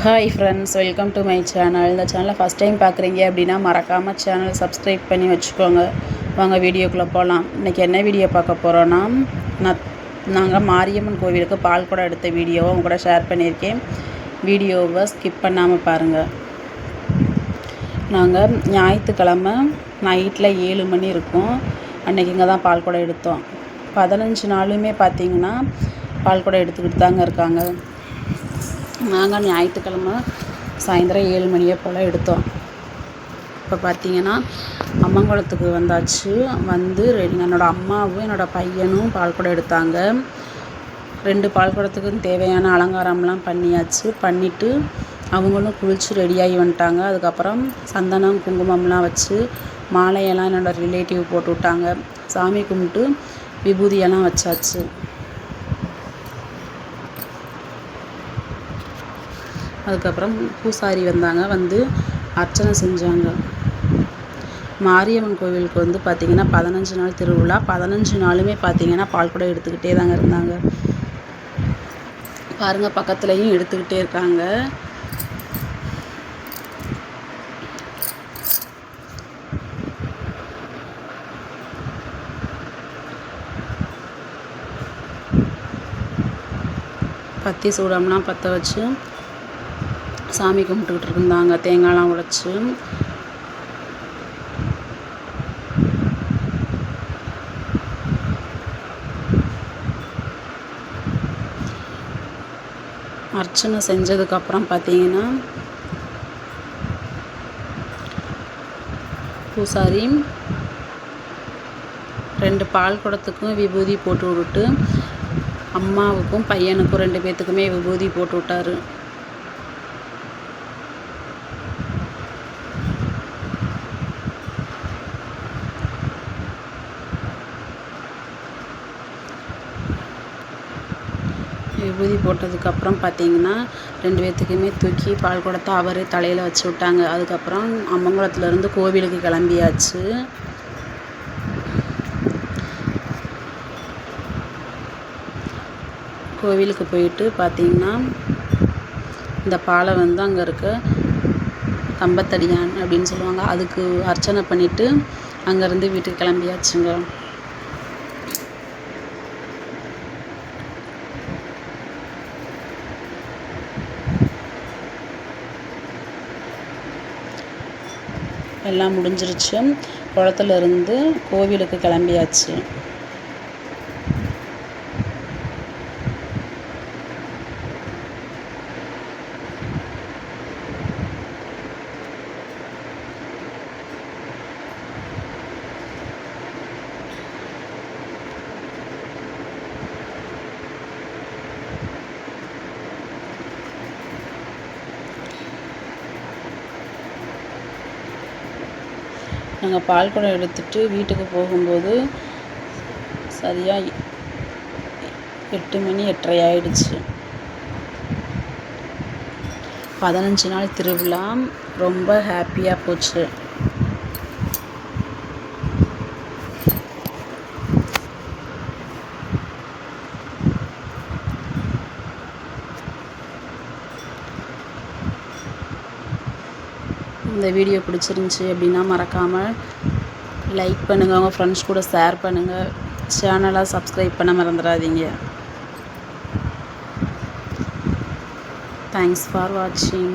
Hi friends, welcome to my channel. இந்த சேனலை first time பார்க்குறீங்க அப்படின்னா மறக்காமல் சேனல் சப்ஸ்கிரைப் பண்ணி வச்சுக்கோங்க. வாங்க வீடியோக்குள்ளே போகலாம். இன்றைக்கி என்ன வீடியோ பார்க்க போகிறோன்னா, நாங்கள் மாரியம்மன் கோவிலுக்கு பால் குடம் எடுத்த வீடியோவை உங்க கூட ஷேர் பண்ணியிருக்கேன். வீடியோவை ஸ்கிப் பண்ணாமல் பாருங்கள். நாங்கள் ஞாயிற்றுக்கிழமை நைட்டில் 7 மணி இருக்கும். அன்றைக்கி இங்கே தான் பால் குடம் எடுத்தோம். 15 நாளுமே பார்த்திங்கன்னா பால் குடம் எடுத்துக்கிட்டு தாங்க இருக்காங்க. நாங்கள் ஞாயிற்றுக்கிழமை சாயந்தரம் 7 மணியை போல் எடுத்தோம். இப்போ பார்த்திங்கன்னா அம்மங்குளத்துக்கு வந்தாச்சு. வந்து என்னோடய அம்மாவும் என்னோடய பையனும் பால் குடம் எடுத்தாங்க. 2 பால் குடத்துக்கும் தேவையான அலங்காரம்லாம் பண்ணியாச்சு. பண்ணிவிட்டு அவங்களும் குளித்து ரெடியாகி வந்துட்டாங்க. அதுக்கப்புறம் சந்தனம் குங்குமம்லாம் வச்சு மாலையெல்லாம் என்னோடய ரிலேட்டிவ் போட்டு விட்டாங்க. சாமி கும்பிட்டு விபூதியெல்லாம் வச்சாச்சு. அதுக்கப்புறம் பூசாரி வந்தாங்க, வந்து அர்ச்சனை செஞ்சாங்க. மாரியம்மன் கோவிலுக்கு வந்து பார்த்திங்கன்னா 15 நாள் திருவிழா. 15 நாளுமே பார்த்திங்கன்னா பால் குடம் எடுத்துக்கிட்டே தாங்க இருந்தாங்க. பாருங்கள், பக்கத்துலேயும் எடுத்துக்கிட்டே இருக்காங்க. பத்தி சூடம்லாம் பற்ற வச்சு சாமி கும்பிட்டுக்கிட்டு இருந்தாங்க. தேங்காய்லாம் உடைச்சி அர்ச்சனை செஞ்சதுக்கப்புறம் பார்த்திங்கன்னா பூசாரி 2 பால் குடத்துக்கும் விபூதி போட்டு விட்டுட்டு அம்மாவுக்கும் பையனுக்கும் 2 பேர்த்துக்குமே விபூதி போட்டு விட்டாரு. விபூதி போட்டதுக்கப்புறம் பார்த்திங்கன்னா 2 பேர்த்துக்குமே தூக்கி பால் குடத்தை அவரே தலையில் வச்சு விட்டாங்க. அதுக்கப்புறம் அம்மங்குளத்துலேருந்து கோவிலுக்கு கிளம்பியாச்சு. கோவிலுக்கு போயிட்டு பார்த்திங்கன்னா இந்த பாலை வந்து அங்கே இருக்க கம்பத்தடியான் அப்படின்னு சொல்லுவாங்க, அதுக்கு அர்ச்சனை பண்ணிவிட்டு அங்கேருந்து வீட்டுக்கு கிளம்பியாச்சுங்க. எல்லாம் முடிஞ்சிருச்சு. குளத்துலேருந்து கோவிலுக்கு கிளம்பியாச்சு. நாங்கள் பால் குடம் எடுத்துகிட்டு வீட்டுக்கு போகும்போது சரியாக 8 மணி 8:30 ஆயிடுச்சு. 15 நாள் திருவிழா ரொம்ப ஹாப்பியாக போச்சு. இந்த வீடியோ பிடிச்சிருந்துச்சி அப்படின்னா மறக்காமல் லைக் பண்ணுங்கள், உங்கள் ஃப்ரெண்ட்ஸ் கூட ஷேர் பண்ணுங்கள். சேனலை சப்ஸ்கிரைப் பண்ண மறந்துடாதீங்க. தேங்க்ஸ் ஃபார் வாட்சிங்.